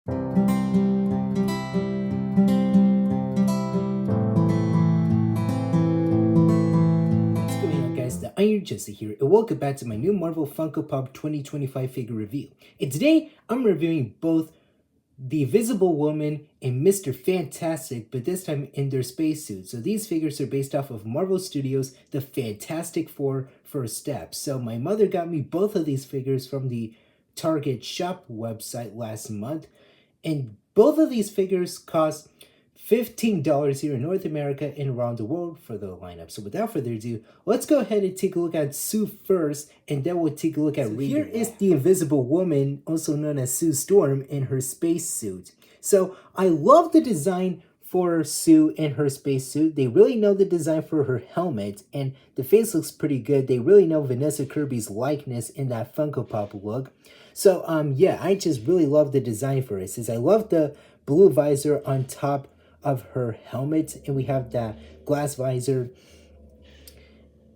What's going on, guys? The Iron Jesse here, and welcome back to my new Marvel Funko Pop 2025 figure review. And today, I'm reviewing both the Invisible Woman and Mr. Fantastic, but this time in their spacesuits. So these figures are based off of Marvel Studios' The Fantastic Four First Steps. So my mother got me both of these figures from the Target shop website last month, and both of these figures cost $15 here in North America and around the world for the lineup. So without further ado, let's go ahead and take a look at Sue first, and then we'll take a look at Reed. Here is the Invisible Woman, also known as Sue Storm, in her spacesuit. So I love the design for Sue in her spacesuit. They really know the design for her helmet, and the face looks pretty good. They really know Vanessa Kirby's likeness in that Funko Pop look. So yeah, I just really love the design for it. Since I love the blue visor on top of her helmet, and we have that glass visor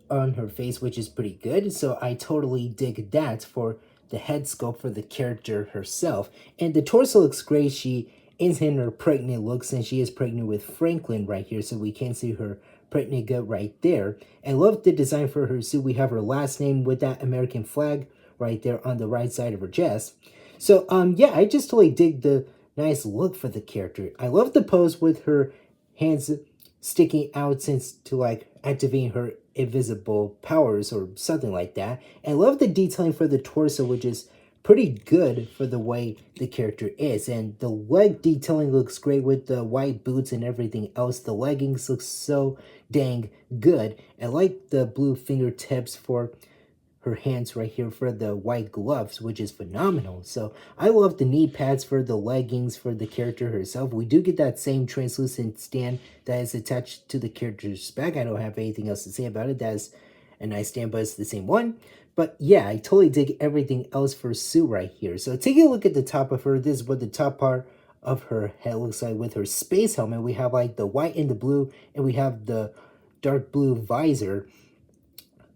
on her face, which is pretty good. So I totally dig that for the head sculpt for the character herself. And the torso looks great. She is in her pregnant look since she is pregnant with Franklin right here, so we can see her pregnant gut right there. I love the design for her suit. We have her last name with that American flag right there on the right side of her chest. So yeah, I just totally dig the nice look for the character. I love the pose with her hands sticking out since to like activating her invisible powers or something like that. I love the detailing for the torso, which is pretty good for the way the character is. And the leg detailing looks great with the white boots and everything else. The leggings look so dang good. I like the blue fingertips for her hands right here for the white gloves, which is phenomenal. So I love the knee pads for the leggings for the character herself. We do get that same translucent stand that is attached to the character's back. I don't have anything else to say about it. That is a nice stand, but it's the same one. But yeah, I totally dig everything else for Sue right here. So taking a look at the top of her, this is what the top part of her head looks like with her space helmet. We have like the white and the blue, and we have the dark blue visor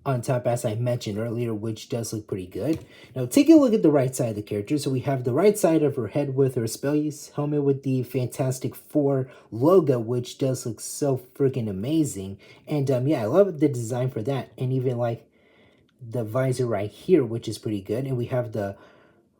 on top, as I mentioned earlier, which does look pretty good. Now, take a look at the right side of the character. So we have the right side of her head with her space helmet with the Fantastic Four logo, which does look so freaking amazing. And yeah, I love the design for that. And even like the visor right here, which is pretty good. And we have the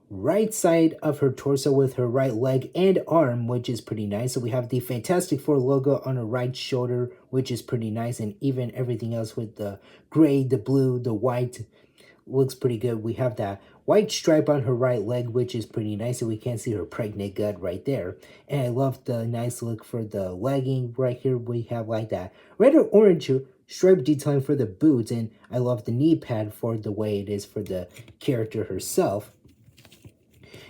right side of her torso with her right leg and arm, which is pretty nice. So we have the Fantastic Four logo on her right shoulder, which is pretty nice. And even everything else with the gray, the blue, the white looks pretty good. We have that white stripe on her right leg, which is pretty nice. And we can see her pregnant gut right there. And I love the nice look for the legging right here. We have like that red or orange stripe detailing for the boots. And I love the knee pad for the way it is for the character herself.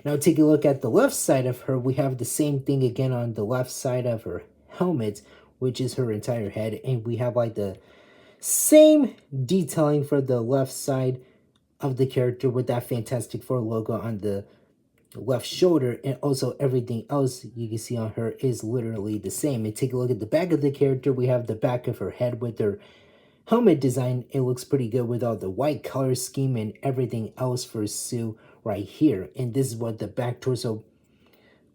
Now take a look at the left side of her. We have the same thing again on the left side of her helmet, which is her entire head. And we have like the same detailing for the left side of the character with that Fantastic Four logo on the left shoulder. And also everything else you can see on her is literally the same. And take a look at the back of the character. We have the back of her head with her helmet design. It looks pretty good with all the white color scheme and everything else for Sue right here. And this is what the back torso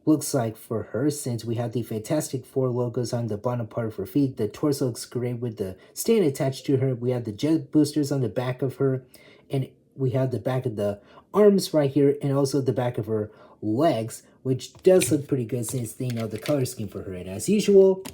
looks like for her, since we have the Fantastic Four logos on the bottom part of her feet. The torso looks great with the stand attached to her. We have the jet boosters on the back of her, and we have the back of the arms right here, and also the back of her legs, which does look pretty good since they know the color scheme for her. And as usual,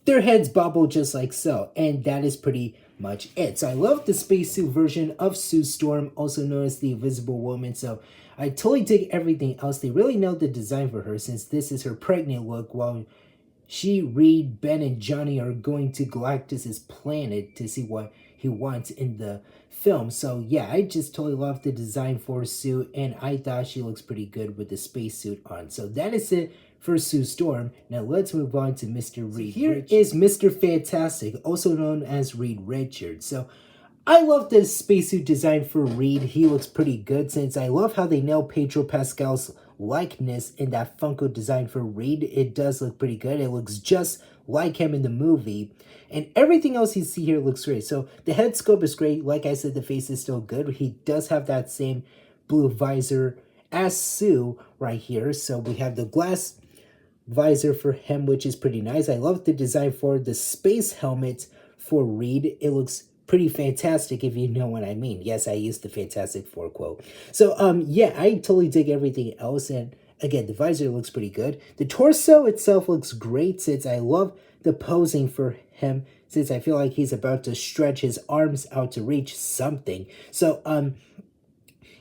their heads bobble just like so, and that is pretty much it. So I love the spacesuit version of Sue Storm, also known as the Invisible Woman. So I totally dig everything else. They really know the design for her, since this is her pregnant look, while she, Reed, Ben, and Johnny are going to Galactus's planet to see what he wants in the film. So yeah, I just totally love the design for Sue, and I thought she looks pretty good with the spacesuit on. So that is it for Sue Storm. Now let's move on to Mr. Reed. So here is Mr. Fantastic, also known as Reed Richards. So I love the spacesuit design for Reed. He looks pretty good, since I love how they nail Pedro Pascal's likeness in that Funko design for Reed. It does look pretty good. It looks just like him in the movie. And everything else you see here looks great. So the head sculpt is great. Like I said, the face is still good. He does have that same blue visor as Sue right here. So we have the glass visor for him, which is pretty nice. I love the design for the space helmet for Reed. It looks pretty fantastic, if you know what I mean. Yes, I used the Fantastic Four quote. So yeah, I totally dig everything else, and again, the visor looks pretty good. The torso itself looks great, since I love the posing for him, since I feel like he's about to stretch his arms out to reach something. So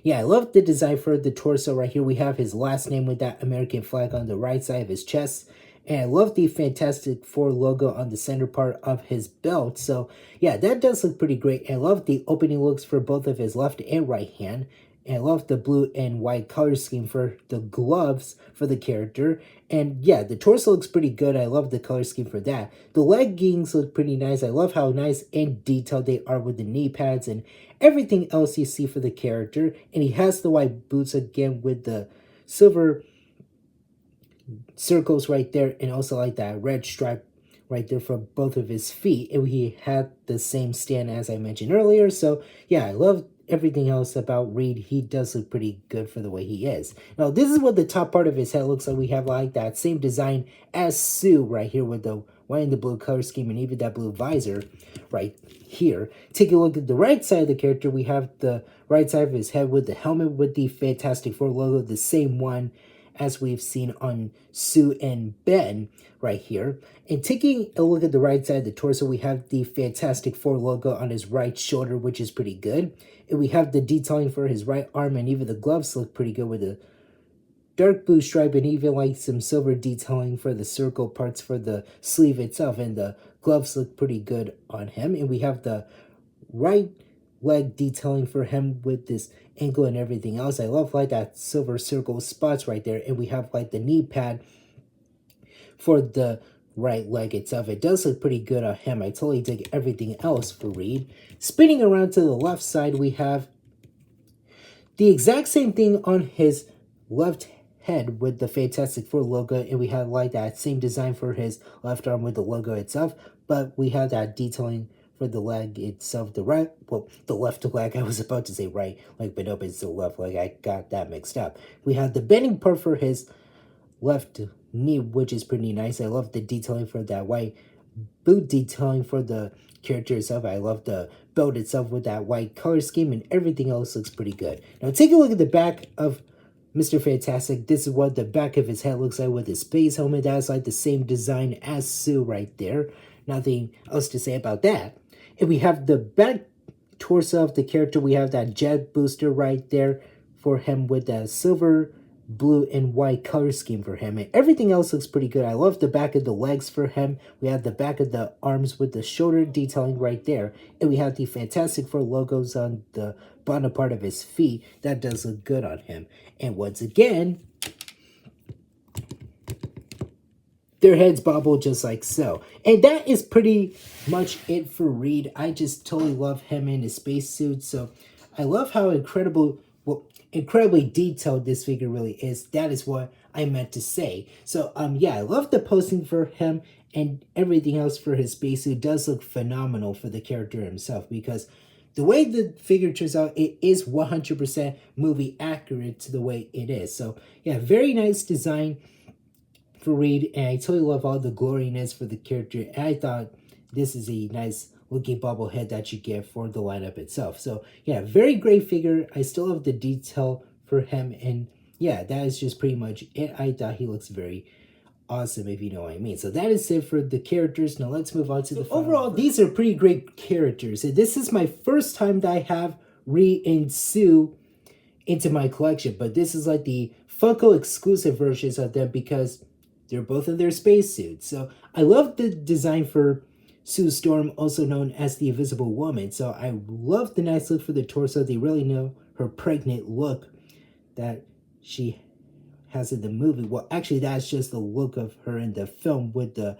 yeah, I love the design for the torso right here. We have his last name with that American flag on the right side of his chest. And I love the Fantastic Four logo on the center part of his belt. So yeah, that does look pretty great. I love the opening looks for both of his left and right hand. And I love the blue and white color scheme for the gloves for the character. And yeah, the torso looks pretty good. I love the color scheme for that. The leggings look pretty nice. I love how nice and detailed they are with the knee pads and everything else you see for the character. And he has the white boots again with the silver circles right there, and also like that red stripe right there for both of his feet. And he had the same stand as I mentioned earlier. So yeah, I love everything else about Reed. He does look pretty good for the way he is. Now this is what the top part of his head looks like. We have like that same design as Sue right here with the white and the blue color scheme, and even that blue visor right here. Take a look at the right side of the character. We have the right side of his head with the helmet with the Fantastic Four logo, the same one as we've seen on Sue and Ben right here. And taking a look at the right side of the torso, we have the Fantastic Four logo on his right shoulder, which is pretty good. And we have the detailing for his right arm, and even the gloves look pretty good with a dark blue stripe, and even like some silver detailing for the circle parts for the sleeve itself. And the gloves look pretty good on him. And we have the right leg detailing for him with this ankle and everything else. I love like that silver circle spots right there. And we have like the knee pad for the right leg itself. It does look pretty good on him. I totally dig everything else for Reed. Spinning around to the left side, we have the exact same thing on his left head with the Fantastic Four logo, and we have like that same design for his left arm with the logo itself, but we have that detailing for the leg itself, the right, well, the left leg, I was about to say right leg, but nope, it's the left leg, I got that mixed up. We have the bending part for his left knee, which is pretty nice. I love the detailing for that white boot detailing for the character itself. I love the belt itself with that white color scheme, and everything else looks pretty good. Now take a look at the back of Mr. Fantastic. This is what the back of his head looks like with his space helmet. That's like the same design as Sue right there. Nothing else to say about that. And we have the back torso of the character. We have that jet booster right there for him with that silver, blue, and white color scheme for him. And everything else looks pretty good. I love the back of the legs for him. We have the back of the arms with the shoulder detailing right there. And we have the Fantastic Four logos on the bottom part of his feet. That does look good on him. And once again, their heads bobble just like so. And that is pretty much it for Reed. I just totally love him in his spacesuit. So I love how incredibly detailed this figure really is. That is what I meant to say. So yeah, I love the posting for him, and everything else for his spacesuit does look phenomenal for the character himself, because the way the figure turns out, it is 100% movie accurate to the way it is. So yeah, very nice design for Reed, and I totally love all the gloriness for the character. And I thought this is a nice looking bobblehead that you get for the lineup itself. So yeah, very great figure. I still love the detail for him, and yeah, that is just pretty much it. I thought he looks very awesome, if you know what I mean. So that is it for the characters. Now let's move on to the overall. These are pretty great characters, and this is my first time that I have Reed and Sue into my collection, but this is like the Funko exclusive versions of them because they're both in their spacesuits. So I love the design for Sue Storm, also known as the Invisible Woman. So I love the nice look for the torso. They really know her pregnant look that she has in the movie. Well, actually, that's just the look of her in the film with the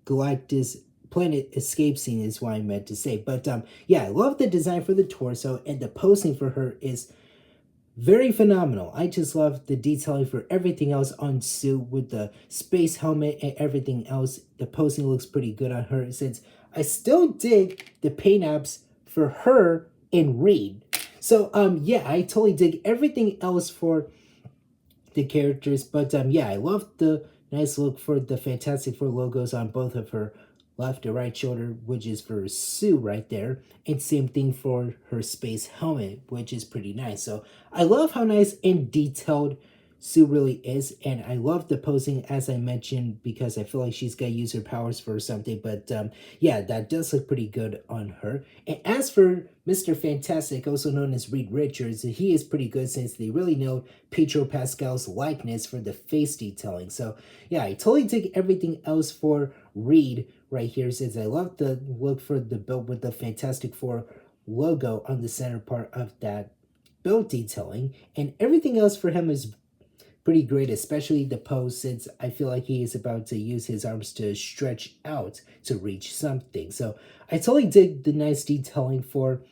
Galactus planet escape scene is what I meant to say. But yeah, I love the design for the torso, and the posing for her is very phenomenal. I just love the detailing for everything else on Sue with the space helmet and everything else. The posing looks pretty good on her, since I still dig the paint apps for her in Reed. So yeah, I totally dig everything else for the characters. But yeah, I love the nice look for the Fantastic Four logos on both of her left and right shoulder, which is for Sue right there. And same thing for her space helmet, which is pretty nice. So I love how nice and detailed Sue really is, and I love the posing, as I mentioned, because I feel like she's got to use her powers for something. But yeah, that does look pretty good on her. And as for Mr. Fantastic, also known as Reed Richards, he is pretty good since they really know Pedro Pascal's likeness for the face detailing. So yeah, I totally dig everything else for Reed right here, since I love the look for the build with the Fantastic Four logo on the center part of that build detailing, and everything else for him is pretty great, especially the pose, since I feel like he is about to use his arms to stretch out to reach something. So I totally dig the nice detailing for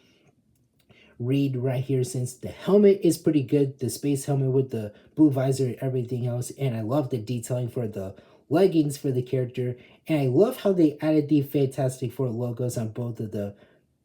Reed right here, since the helmet is pretty good, the space helmet with the blue visor and everything else, and I love the detailing for the leggings for the character, and I love how they added the Fantastic Four logos on both of the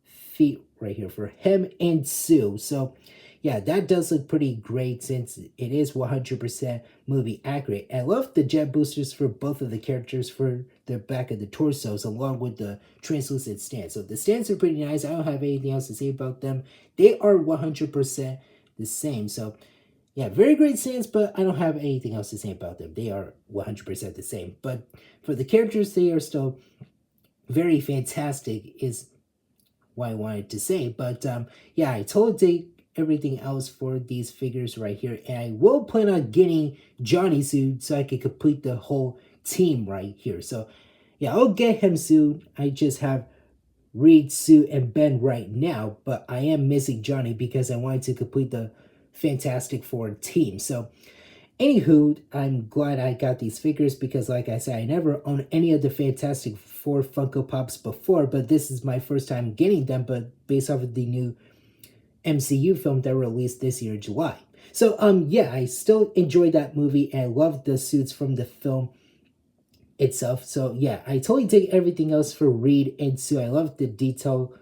feet right here for him and Sue. So yeah, that does look pretty great since it is 100% movie accurate. I love the jet boosters for both of the characters for the back of the torsos, along with the translucent stands. So the stands are pretty nice. I don't have anything else to say about them. They are 100% the same. So yeah, very great stands, but I don't have anything else to say about them. They are 100% the same. But for the characters, they are still very fantastic, is what I wanted to say. But yeah, I totally dig everything else for these figures right here, and I will plan on getting Johnny soon so I can complete the whole team right here. So yeah, I'll get him soon. I just have Reed, Sue, and Ben right now, but I am missing Johnny because I wanted to complete the Fantastic Four team. So anywho, I'm glad I got these figures because, like I said, I never owned any of the Fantastic Four Funko Pops before, but this is my first time getting them, but based off of the new MCU film that released this year in July. So yeah, I still enjoyed that movie and I love the suits from the film itself. So yeah, I totally dig everything else for Reed and Sue. I love the detail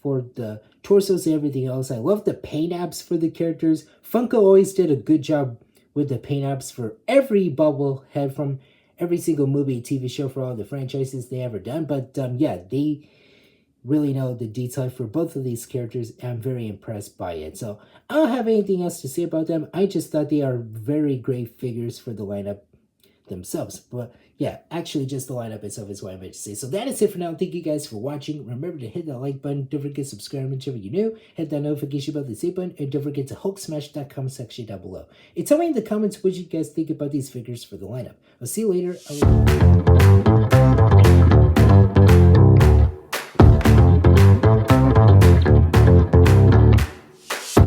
for the torsos and everything else. I love the paint apps for the characters. Funko always did a good job with the paint apps for every bobblehead from every single movie, TV show, for all the franchises they ever done. But yeah, they really know the detail for both of these characters, and I'm very impressed by it. So I don't have anything else to say about them. I just thought they are very great figures for the lineup themselves. But yeah, actually just the lineup itself is what I meant to say. So that is it for now. Thank you guys for watching. Remember to hit that like button. Don't forget to subscribe whichever you're new. Hit that notification bell, the same button, and don't forget to Hulk smash that comment section down below. And tell me in the comments what you guys think about these figures for the lineup. I'll see you later.